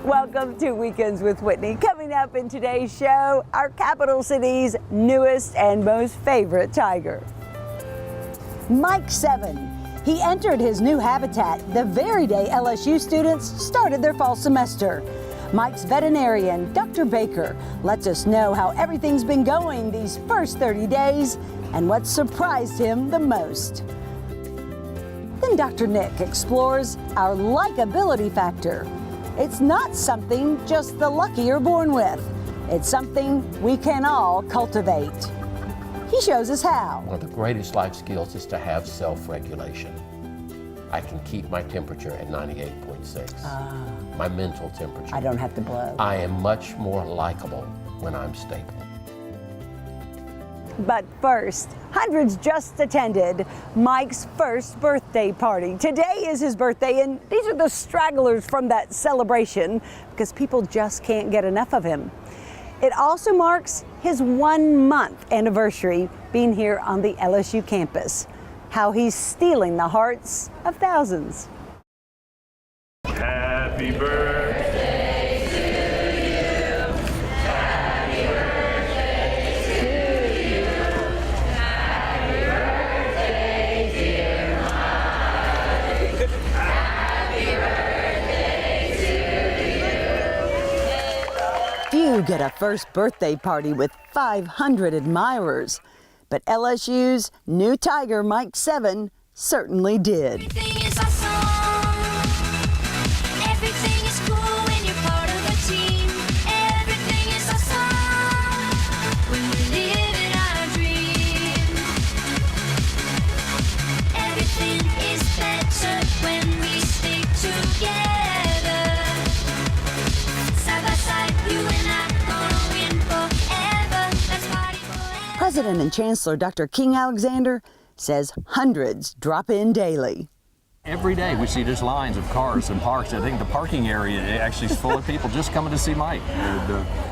Welcome to Weekends with Whitney. Coming up in today's show, our capital city's newest and most favorite tiger. Mike VII. He entered his new habitat the very day LSU students started their fall semester. Mike's veterinarian, Dr. Baker, lets us know how everything's been going these first 30 days and what surprised him the most. Then Dr. Nick explores our likability factor. It's not something just the lucky are born with. It's something we can all cultivate. He shows us how. One of the greatest life skills is to have self-regulation. I can keep my temperature at 98.6. My mental temperature. I don't have to blow. I am much more likable when I'm stable. But first, hundreds just attended Mike's first birthday party. Today is his birthday, and these are the stragglers from that celebration because people just can't get enough of him. It also marks his 1 month anniversary being here on the LSU campus. How he's stealing the hearts of thousands. Happy birthday to you. Happy birthday to you. Happy birthday, dear Mike. Happy birthday to you. Few get a first birthday party with 500 admirers, but LSU's new tiger, Mike VII, certainly did. Everything is awesome. Everything is cool when you're part of a team. Everything is awesome when we're living our dream. Everything is better when we stick together. Side by side, you and I gonna win forever. Let's party forever. President and Chancellor Dr. King Alexander says hundreds drop in daily. Every day we see just lines of cars and parks. I think the parking area actually is full of people just coming to see Mike.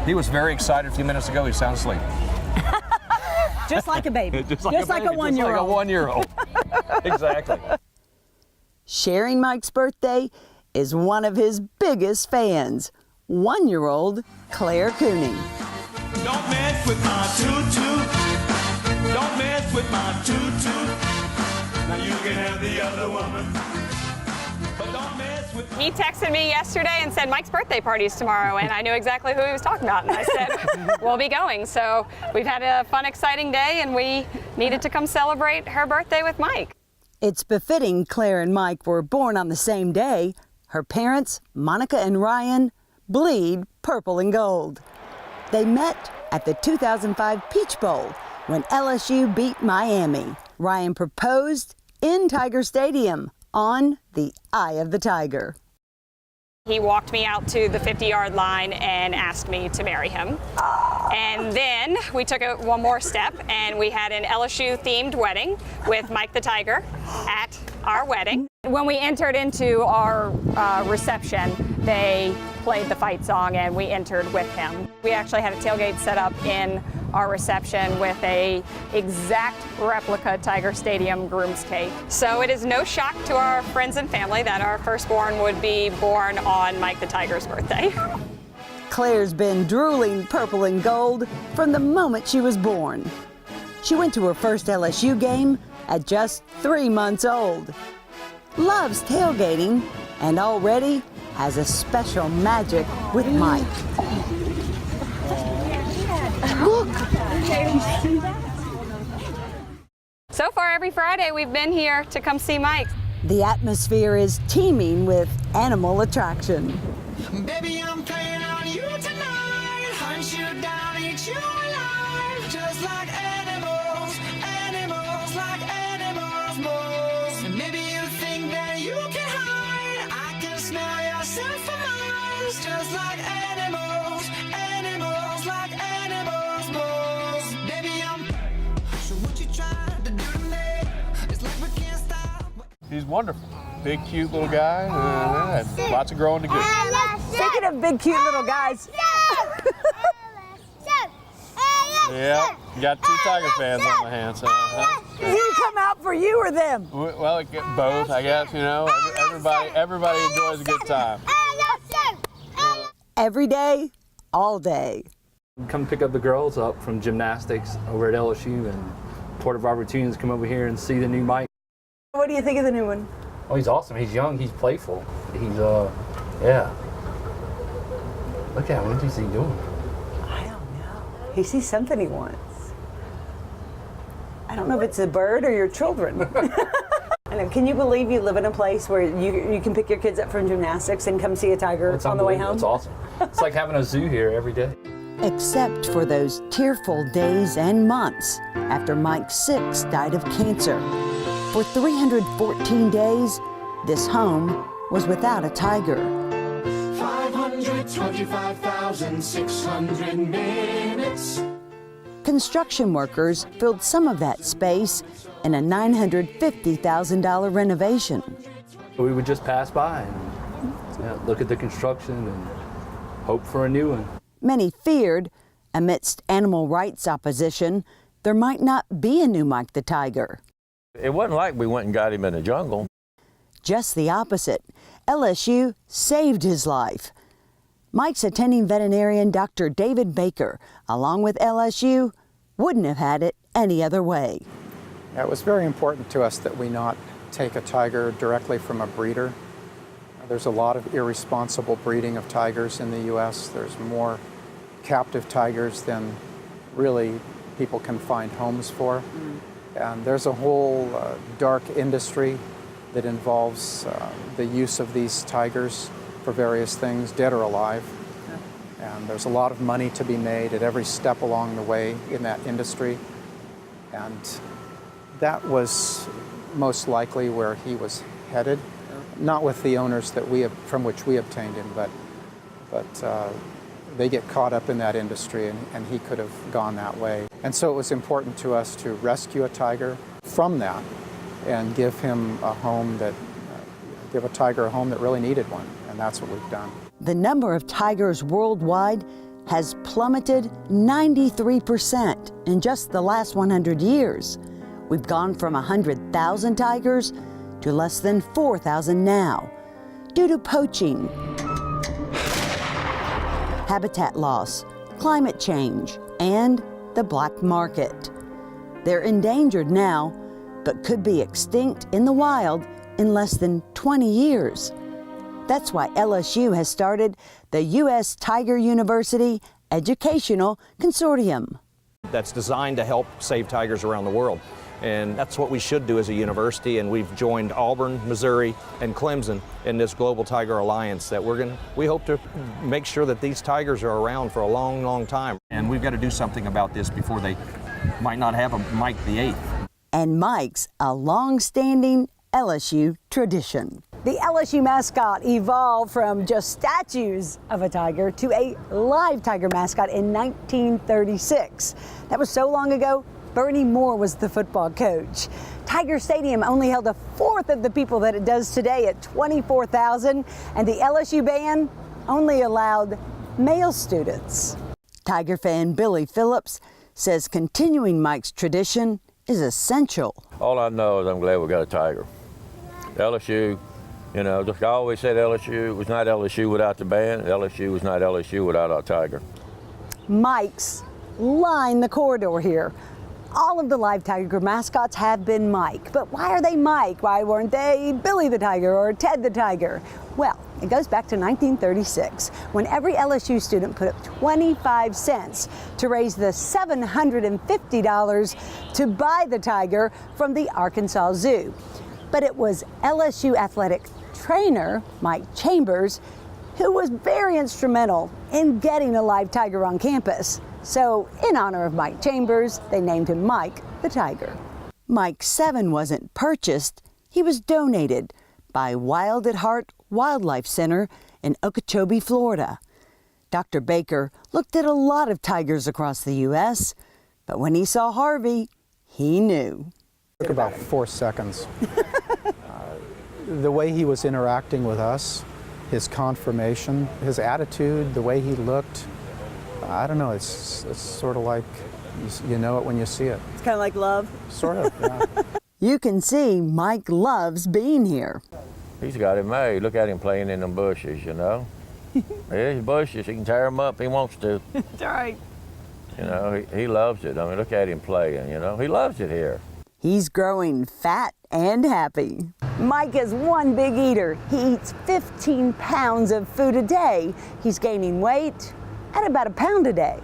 He was very excited a few minutes ago. He sounds asleep. Just like a baby. Just like a 1-year-old. Just like a 1-year-old. Exactly. Sharing Mike's birthday is one of his biggest fans, 1-year-old Claire Cooney. Don't mess with my tutu. Don't mess with my tutu. Now you can have the other woman. But don't mess with He texted me yesterday and said Mike's birthday party's tomorrow, and I knew exactly who he was talking about, and I said we'll be going. So we've had a fun, exciting day, and we needed to come celebrate her birthday with Mike. It's befitting Claire and Mike were born on the same day. Her parents, Monica and Ryan, bleed purple and gold. They met at the 2005 Peach Bowl when LSU beat Miami. Ryan proposed in Tiger Stadium on the Eye of the Tiger. He walked me out to the 50-yard line and asked me to marry him. And then we took it one more step, and we had an LSU-themed wedding with Mike the Tiger at our wedding. When we entered into our reception, they played the fight song, and we entered with him. We actually had a tailgate set up in our reception with a exact replica Tiger Stadium groom's cake. So it is no shock to our friends and family that our firstborn would be born on Mike the Tiger's birthday. Claire's been drooling purple and gold from the moment she was born. She went to her first LSU game at just 3 months old. Loves tailgating and already has a special magic with Mike. Look! So far every Friday we've been here to come see Mike. The atmosphere is teeming with animal attraction. Baby, I'm playing on you tonight. Hunt you down, eat you alive. Just like animals, animals like animals most. And maybe you think that you can hide. I can smell yourself for miles. Just like animals, animals like animals most. Baby, I'm. So what you trying to do to me? It's like we can't stop. He's wonderful. Big, cute little guy. Lots of growing to do. Speaking of big, cute little guys. Yeah, got 2 Tiger fans on my hands. Did you come out for you or them? Well, both, I guess. You know, everybody enjoys a good time. every day, all day. Come pick up the girls up from gymnastics over at LSU, and part of our routine is come over here and see the new Mike. What do you think of the new one? Oh, he's awesome. He's young. He's playful. He's yeah. Look at him. What is he doing? I don't know. He sees something he wants. I don't know if it's a bird or your children. I know. Can you believe you live in a place where you can pick your kids up from gymnastics and come see a tiger on the way home? It's awesome. It's like having a zoo here every day. Except for those tearful days and months after Mike 6 died of cancer. For 314 days, this home was without a tiger. 525,600 minutes. Construction workers filled some of that space in a $950,000 renovation. We would just pass by and look at the construction and hope for a new one. Many feared, amidst animal rights opposition, there might not be a new Mike the Tiger. It wasn't like we went and got him in the jungle. Just the opposite. LSU saved his life. Mike's attending veterinarian Dr. David Baker, along with LSU, wouldn't have had it any other way. It was very important to us that we not take a tiger directly from a breeder. There's a lot of irresponsible breeding of tigers in the U.S. There's more captive tigers than really people can find homes for. And there's a whole dark industry that involves the use of these tigers for various things, dead or alive. And there's a lot of money to be made at every step along the way in that industry. And that was most likely where he was headed. Not with the owners that from which we obtained him, but they get caught up in that industry, and he could have gone that way. And so it was important to us to rescue a tiger from that and give him a home give a tiger a home that really needed one, and that's what we've done. The number of tigers worldwide has plummeted 93% in just the last 100 years. We've gone from 100,000 tigers to less than 4,000 now, due to poaching, habitat loss, climate change, and the black market. They're endangered now, but could be extinct in the wild in less than 20 years. That's why LSU has started the U.S. Tiger University Educational Consortium. That's designed to help save tigers around the world. And that's what we should do as a university, and we've joined Auburn, Missouri, and Clemson in this Global Tiger Alliance that we hope to make sure that these tigers are around for a long, long time. And we've got to do something about this before they might not have a Mike the 8th. And Mike's a long-standing LSU tradition. The LSU mascot evolved from just statues of a tiger to a live tiger mascot in 1936. That was so long ago, Bernie Moore was the football coach. Tiger Stadium only held a fourth of the people that it does today at 24,000, and the LSU band only allowed male students. Tiger fan Billy Phillips says continuing Mike's tradition is essential. All I know is I'm glad we got a tiger. LSU, you know, I always said LSU was not LSU without the band. LSU was not LSU without our tiger. Mike's line the corridor here. All of the live tiger mascots have been Mike, but why are they Mike? Why weren't they Billy the Tiger or Ted the Tiger? Well, it goes back to 1936, when every LSU student put up 25 cents to raise the $750 to buy the tiger from the Arkansas Zoo. But it was LSU athletic trainer Mike Chambers who was very instrumental in getting a live tiger on campus. So, in honor of Mike Chambers, they named him Mike the Tiger. Mike 7 wasn't purchased, he was donated by Wild at Heart Wildlife Center in Okeechobee, Florida. Dr. Baker looked at a lot of tigers across the U.S., but when he saw Harvey, he knew. It took about 4 seconds. The way he was interacting with us, his conformation, his attitude, the way he looked, I don't know, it's sort of like you know it when you see it. It's kind of like love. Sort of, yeah. You can see Mike loves being here. He's got it made. Look at him playing in them bushes, you know. There's bushes. He can tear them up if he wants to. That's right. You know, he loves it. I mean, look at him playing, you know. He loves it here. He's growing fat and happy. Mike is one big eater. He eats 15 pounds of food a day. He's gaining weight at about a pound a day.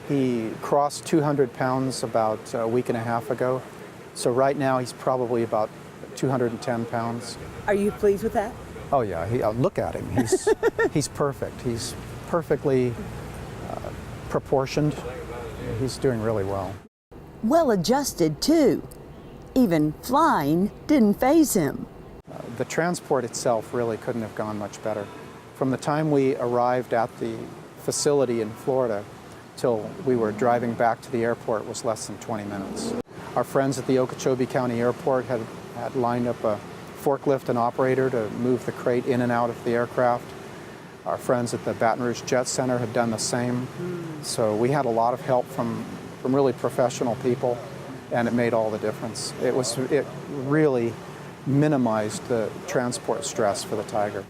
He crossed 200 pounds about a week and a half ago. So right now he's probably about 210 pounds. Are you pleased with that? Oh yeah, look at him. He's perfect. He's perfectly proportioned. He's doing really well. Well adjusted too. Even flying didn't faze him. The transport itself really couldn't have gone much better. From the time we arrived at the facility in Florida till we were driving back to the airport was less than 20 minutes. Our friends at the Okeechobee County Airport had lined up a forklift and operator to move the crate in and out of the aircraft. Our friends at the Baton Rouge Jet Center had done the same. So we had a lot of help from really professional people, and it made all the difference. It really minimized the transport stress for the Tiger.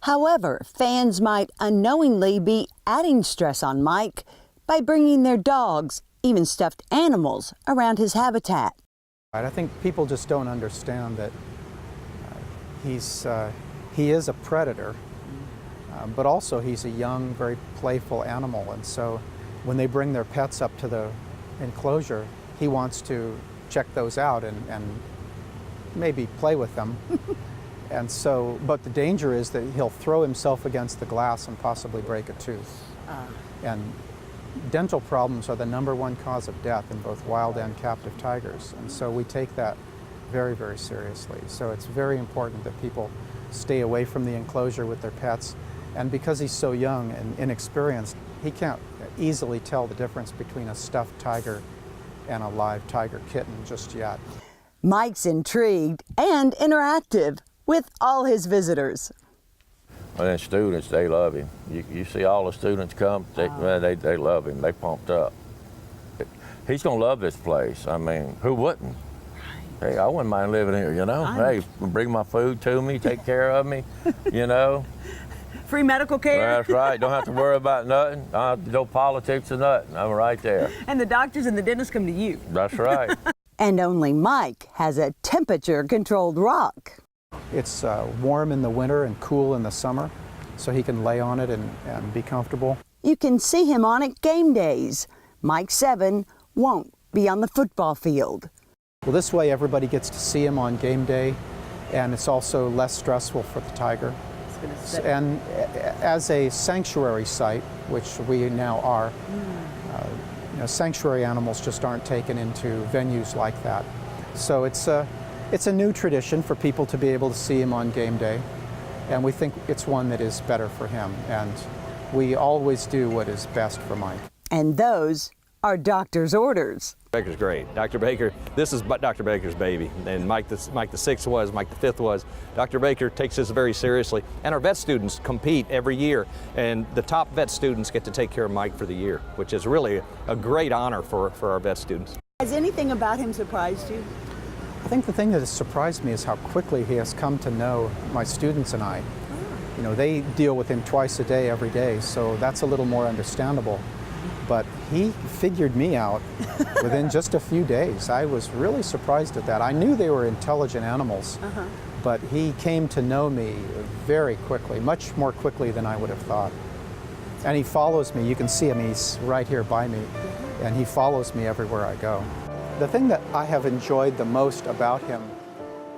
However, fans might unknowingly be adding stress on Mike by bringing their dogs, even stuffed animals, around his habitat. I think people just don't understand that he is a predator, but also he's a young, very playful animal, and so when they bring their pets up to the enclosure, he wants to check those out and maybe play with them. And so, but the danger is that he'll throw himself against the glass and possibly break a tooth. And dental problems are the #1 cause of death in both wild and captive tigers. And so we take that very, very seriously. So it's very important that people stay away from the enclosure with their pets. And because he's so young and inexperienced, he can't easily tell the difference between a stuffed tiger and a live tiger kitten just yet. Mike's intrigued and interactive with all his visitors. And then students, they love him. You see all the students come, they love him. They pumped up. He's going to love this place. I mean, who wouldn't? Hey, I wouldn't mind living here, you know? Hey, bring my food to me, take care of me, you know? Free medical care. That's right. Don't have to worry about nothing. Don't have to do politics or nothing. I'm right there. And the doctors and the dentists come to you. That's right. And only Mike has a temperature-controlled rock. It's warm in the winter and cool in the summer, so he can lay on it and be comfortable. You can see him on it game days. Mike VII won't be on the football field. Well, this way everybody gets to see him on game day, and it's also less stressful for the tiger. And as a sanctuary site, which we now are, you know, sanctuary animals just aren't taken into venues like that. So it's a new tradition for people to be able to see him on game day, and we think it's one that is better for him, and we always do what is best for Mike. And those are doctor's orders. Baker's great. Dr. Baker, this is Dr. Baker's baby, and Mike the 6th was, Mike the 5th was. Dr. Baker takes this very seriously, and our vet students compete every year, and the top vet students get to take care of Mike for the year, which is really a great honor for our vet students. Has anything about him surprised you? I think the thing that has surprised me is how quickly he has come to know my students and I. You know, they deal with him twice a day, every day, so that's a little more understandable. But he figured me out within just a few days. I was really surprised at that. I knew they were intelligent animals, but he came to know me very quickly, much more quickly than I would have thought. And he follows me. You can see him, he's right here by me, and he follows me everywhere I go. The thing that I have enjoyed the most about him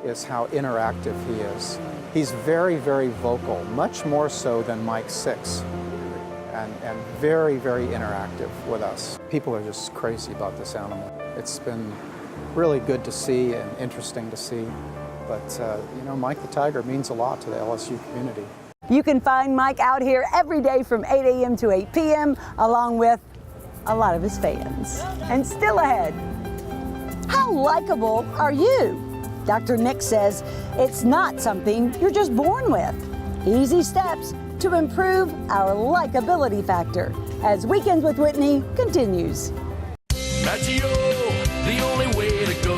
is how interactive he is. He's very, very vocal, much more so than Mike VI. And very, very interactive with us. People are just crazy about this animal. It's been really good to see and interesting to see. But, you know, Mike the Tiger means a lot to the LSU community. You can find Mike out here every day from 8 a.m. to 8 p.m. along with a lot of his fans. And still ahead, how likable are you? Dr. Nick says it's not something you're just born with. Easy steps to improve our likability factor as Weekends with Whitney continues. Maggio, the only way to go.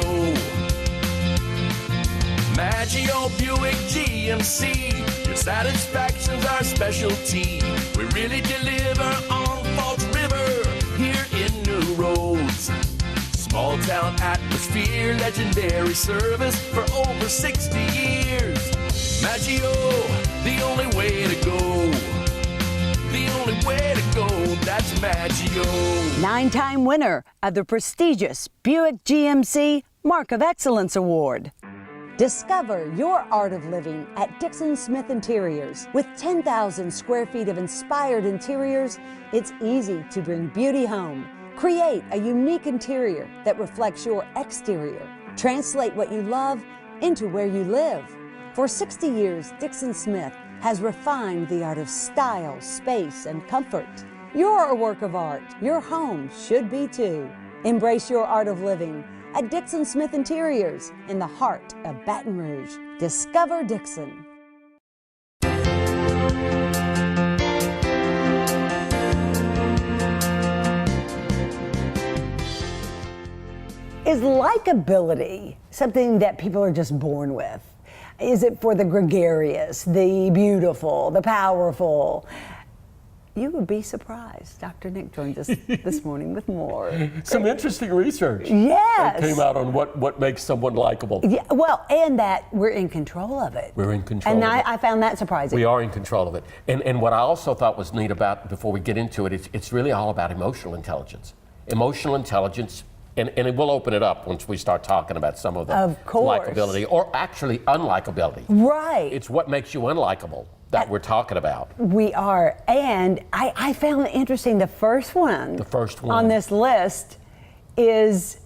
Maggio Buick GMC, Your satisfaction's our specialty. We really deliver on Falls River here in New Roads. Small town atmosphere, legendary service for over 60 years. Maggio, the only way to go. The only way to go, that's Maggio. 9-time winner of the prestigious Buick GMC Mark of Excellence Award. Discover your art of living at Dixon Smith Interiors. With 10,000 square feet of inspired interiors, it's easy to bring beauty home. Create a unique interior that reflects your exterior. Translate what you love into where you live. For 60 years, Dixon Smith has refined the art of style, space, and comfort. You're a work of art. Your home should be too. Embrace your art of living at Dixon Smith Interiors in the heart of Baton Rouge. Discover Dixon. Is likability something that people are just born with? Is it for the gregarious, the beautiful, the powerful? You would be surprised. Dr. Nick joins us this morning with more. Some interesting research. Yes. That came out on what makes someone likable. Yeah, well, and that we're in control of it. We're in control and of it. I found that surprising. We are in control of it. And what I also thought was neat about, before we get into it, it's really all about emotional intelligence. Emotional intelligence, and we'll open it up once we start talking about some of the likability, or actually unlikability. Right. It's what makes you unlikable that we're talking about. We are, and I found it interesting, the first one on this list is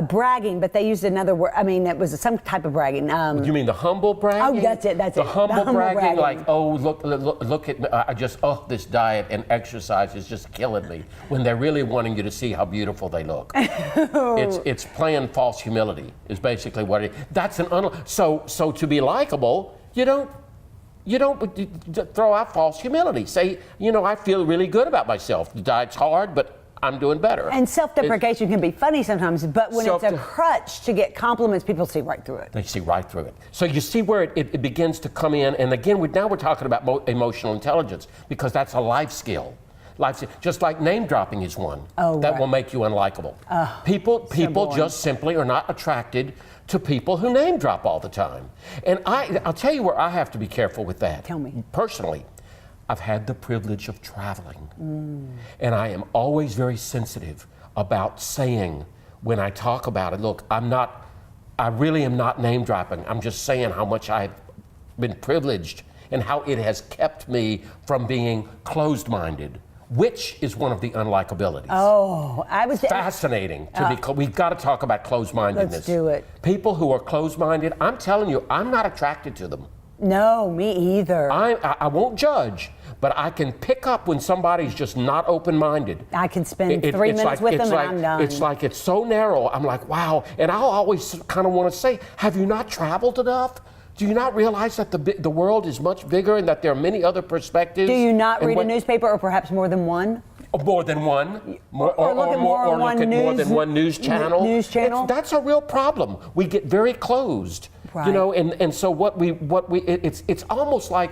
bragging, but they used another word. I mean, it was some type of bragging. You mean the humble bragging? Oh, that's it. The humble bragging, like, oh, look at me. This diet and exercise is just killing me. When they're really wanting you to see how beautiful they look. It's playing false humility is basically what it is. That's so to be likable, you don't throw out false humility. Say, I feel really good about myself. The diet's hard, but I'm doing better. And self-deprecation can be funny sometimes, but when it's a crutch to get compliments, people see right through it. They see right through it. So you see where it begins to come in, and again, now we're talking about emotional intelligence, because that's a life skill. Just like name dropping is one that will make you unlikable. People just simply are not attracted to people who name drop all the time. And I'll tell you where I have to be careful with that. Tell me. Personally, I've had the privilege of traveling, and I am always very sensitive about saying, when I talk about it, look, I really am not name dropping. I'm just saying how much I've been privileged and how it has kept me from being closed-minded, which is one of the unlikabilities. Oh, I was fascinating we've got to talk about closed-mindedness. Let's do it. People who are closed-minded, I'm telling you, I'm not attracted to them. No, me either. I won't judge, but I can pick up when somebody's just not open-minded. I can spend 3 minutes with them and I'm done. It's like it's so narrow. I'm like, wow. And I'll always kind of want to say, have you not traveled enough? Do you not realize that the world is much bigger and that there are many other perspectives? Do you not read a newspaper, or perhaps more than one? More than one, or look at more than one news channel. That's a real problem. We get very closed, right. And so it's almost like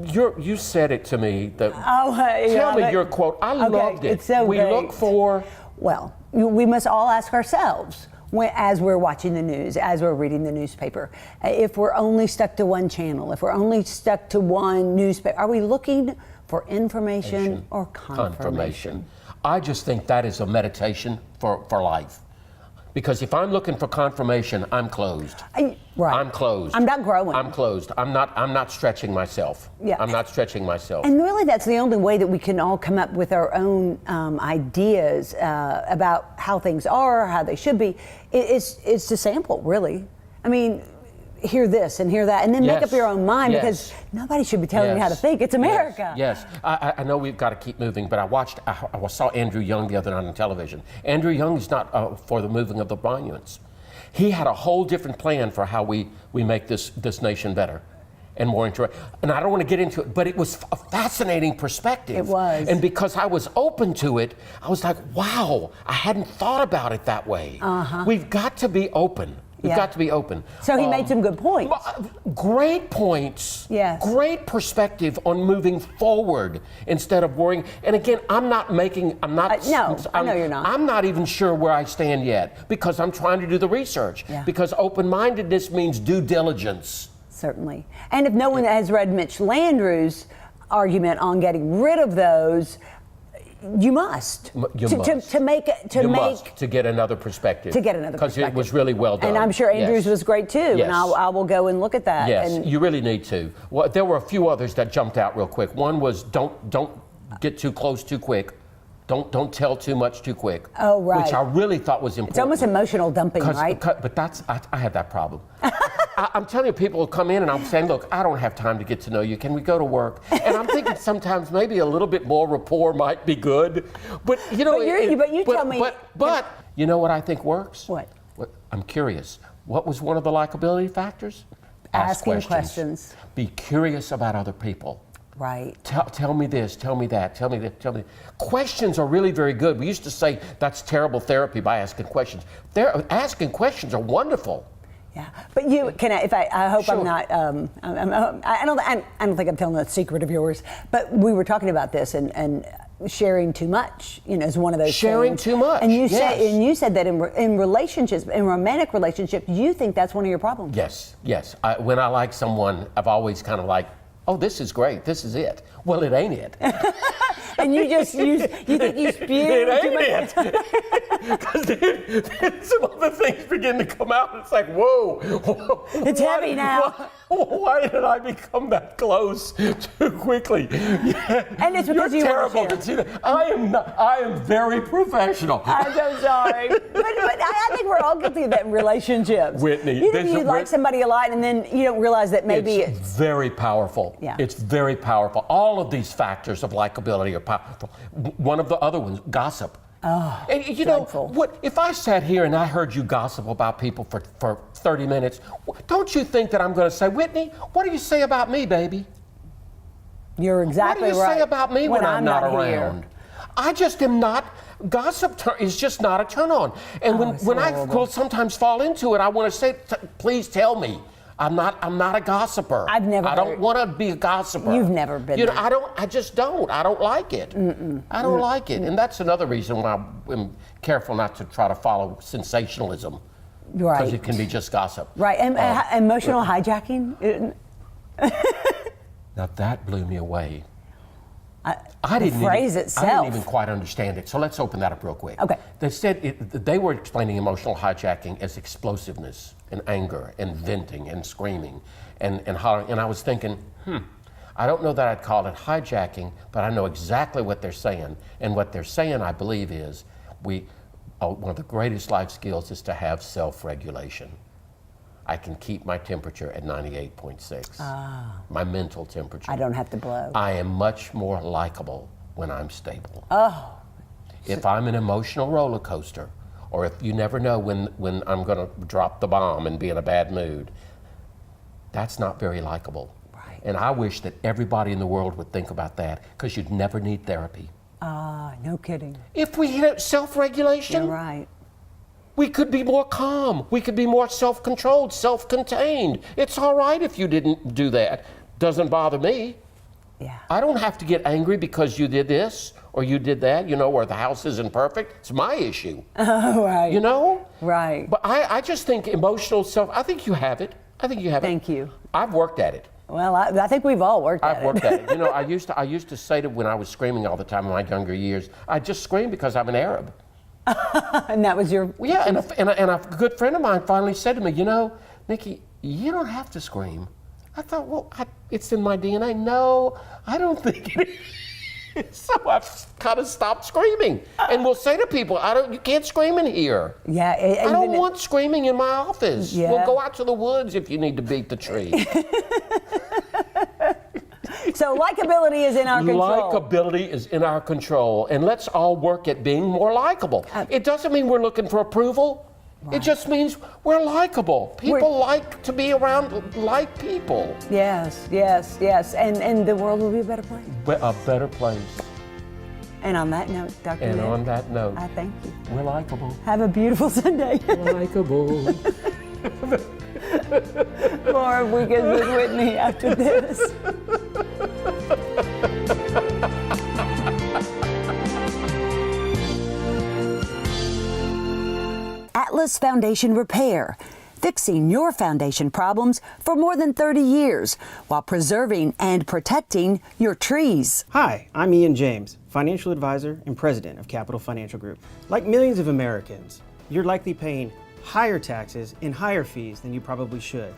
you said it to me. Tell me your quote. I loved it. It's so we great. Look for. Well, we must all ask ourselves, as we're watching the news, as we're reading the newspaper, if we're only stuck to one channel, if we're only stuck to one newspaper, are we looking for information or confirmation? I just think that is a meditation for life. Because if I'm looking for confirmation, I'm closed. Right. I'm closed. I'm not growing. I'm closed. I'm not stretching myself. Yeah. I'm not stretching myself. And really, that's the only way that we can all come up with our own ideas about how things are, how they should be. It's to sample, really. I mean, hear this and hear that, and then make up your own mind, because nobody should be telling you how to think. It's America. Yes. I know we've got to keep moving, but I saw Andrew Young the other night on television. Andrew Young is not for the moving of the monuments. He had a whole different plan for how we make this nation better and more interactive. And I don't want to get into it, but it was a fascinating perspective. It was. And because I was open to it, I was like, wow, I hadn't thought about it that way. We've got to be open. We've Yeah. got to be open. So he made some good points. Great points. Yes. Great perspective on moving forward instead of worrying. And again, I'm not. No, I know you're not. I'm not even sure where I stand yet because I'm trying to do the research. Yeah. Because open-mindedness means due diligence. Certainly. And if no one has read Mitch Landrieu's argument on getting rid of those, you must. You must to get another perspective. To get another because perspective. it was really well done. And I'm sure Andrew's was great too. Yes. And I will go and look at that. Yes, And you really need to. Well, there were a few others that jumped out real quick. One was don't get too close too quick. Don't tell too much too quick. Oh, right. Which I really thought was important. It's almost emotional dumping, right? But I have that problem. I'm telling you, people will come in and I'm saying, look, I don't have time to get to know you. Can we go to work? And I'm thinking sometimes maybe a little bit more rapport might be good. But you know, tell me. But you know what I think works? What? I'm curious. What was one of the likability factors? Ask Asking questions. Be curious about other people. Right. Tell me this, tell me that, tell me that, tell me. Questions are really very good. We used to say that's terrible therapy by asking questions. Asking questions are wonderful. Yeah, but I hope Sure. I'm not. I don't think I'm telling a secret of yours. But we were talking about this and sharing too much. Is one of those sharing things. too much. And you yes. said that in relationships, in romantic relationships, you think that's one of your problems. Yes. When I like someone, I've always kind of like, oh, this is great. This is it. Well, it ain't it. And you think you spew. It ain't it. Because then some other things begin to come out. And it's like, whoa. It's heavy now. Why did I become that close too quickly? Yeah. And it's because You're you terrible want to to see that. I am very professional. I'm so sorry. but I think we're all guilty of that in relationships. Whitney, You like somebody a lot and then you don't realize that maybe it's very powerful. Yeah. It's very powerful. All of these factors of likability are powerful. One of the other ones, gossip. Oh, and you dreadful. know what? If I sat here and I heard you gossip about people for 30 minutes, don't you think that I'm going to say, Whitney, what do you say about me, baby? You're exactly right. What do you say about me when I'm not around? Here. I just am not. Gossip is just not a turn on. And when I will sometimes fall into it, I want to say, please tell me. I'm not a gossiper. I've never. I don't want to be a gossiper. You've never been. That. I just don't. I don't like it. I don't like it. And that's another reason why I'm careful not to try to follow sensationalism. Right. Because it can be just gossip. Right. And emotional hijacking. Now that blew me away. I didn't even quite understand it. So let's open that up real quick. Okay. They said they were explaining emotional hijacking as explosiveness and anger and venting and screaming and hollering. And I was thinking, I don't know that I'd call it hijacking, but I know exactly what they're saying. And what they're saying, I believe, is one of the greatest life skills is to have self-regulation. I can keep my temperature at 98.6. My mental temperature. I don't have to blow. I am much more likable when I'm stable. Oh. If I'm an emotional roller coaster, or if you never know when I'm going to drop the bomb and be in a bad mood, that's not very likable. Right. And I wish that everybody in the world would think about that, because you'd never need therapy. No kidding. If we had self-regulation, You're right. we could be more calm. We could be more self-controlled, self-contained. It's all right if you didn't do that. Doesn't bother me. Yeah. I don't have to get angry because you did this or you did that, or the house isn't perfect. It's my issue. Oh, right. Right. But I just think emotional I think you have it. Thank you. I've worked at it. Well, I think we've all worked at it. I've worked at it. I used to say when I was screaming all the time in my younger years, I just scream because I'm an Arab. And that was your... Yeah, and a good friend of mine finally said to me, Nikki, you don't have to scream. I thought, well, it's in my DNA. No, I don't think it is. So I've kind of stopped screaming. And we'll say to people, you can't scream in here. Yeah. I don't want screaming in my office. Yeah. We'll go out to the woods if you need to beat the tree. So likability is in our control. Likability is in our control. And let's all work at being more likable. It doesn't mean we're looking for approval. Right. It just means we're likable. People like to be around like people. Yes. And the world will be a better place. A better place. And on that note, Dr. And Ned, on that note, I thank you. We're likable. Have a beautiful Sunday. Likable. More Weekends with Whitney after this. Atlas Foundation Repair, fixing your foundation problems for more than 30 years while preserving and protecting your trees. Hi, I'm Ian James, financial advisor and president of Capital Financial Group. Like millions of Americans, you're likely paying higher taxes and higher fees than you probably should.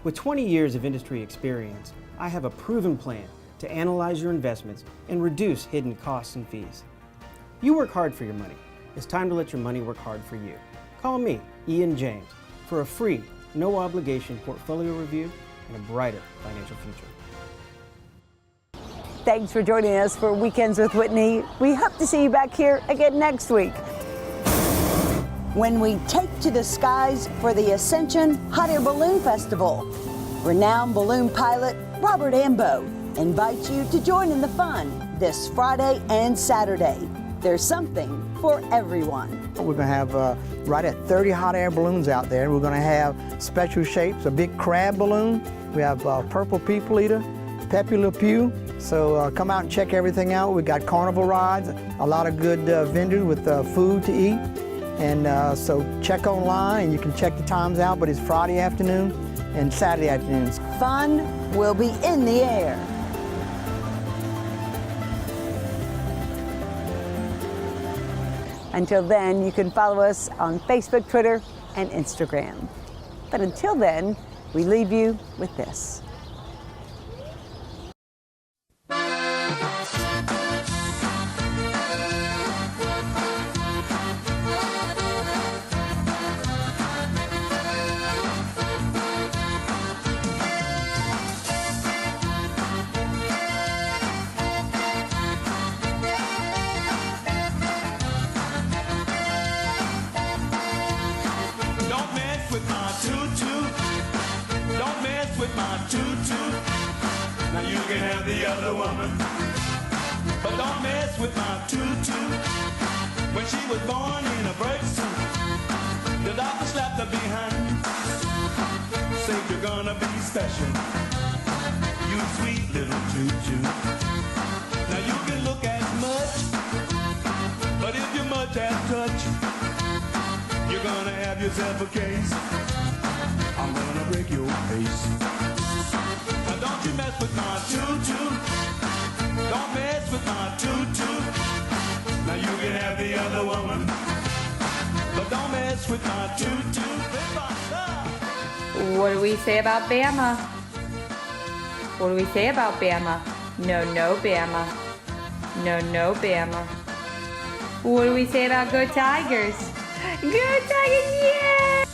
With 20 years of industry experience, I have a proven plan to analyze your investments and reduce hidden costs and fees. You work hard for your money. It's time to let your money work hard for you. Call me, Ian James, for a free, no-obligation portfolio review and a brighter financial future. Thanks for joining us for Weekends with Whitney. We hope to see you back here again next week, when we take to the skies for the Ascension Hot Air Balloon Festival. Renowned balloon pilot Robert Ambo invites you to join in the fun this Friday and Saturday. There's something for everyone. We're going to have right at 30 hot air balloons out there. We're going to have special shapes, a big crab balloon. We have purple people eater, Pepe Le Pew. So come out and check everything out. We got carnival rides, a lot of good vendors with food to eat. And so check online and you can check the times out, but it's Friday afternoon and Saturday afternoons. Fun will be in the air. Until then, you can follow us on Facebook, Twitter, and Instagram. But until then, we leave you with this. Don't mess with my tutu. Don't mess with my tutu. Now you can have the other woman, but don't mess with my tutu. When she was born in a bird suit, the doctor slapped her behind, said you're gonna be special, you sweet little tutu. Now you can look as much, but if you're much as touch, you're gonna have yourself a case. I'm gonna break your face. Now don't you mess with my tutu. Don't mess with my tutu. Now you can have the other woman, but don't mess with my tutu. What do we say about Bama? What do we say about Bama? No, no, Bama. No, no, Bama. What do we say about Go Tigers? Go Tigers, yeah!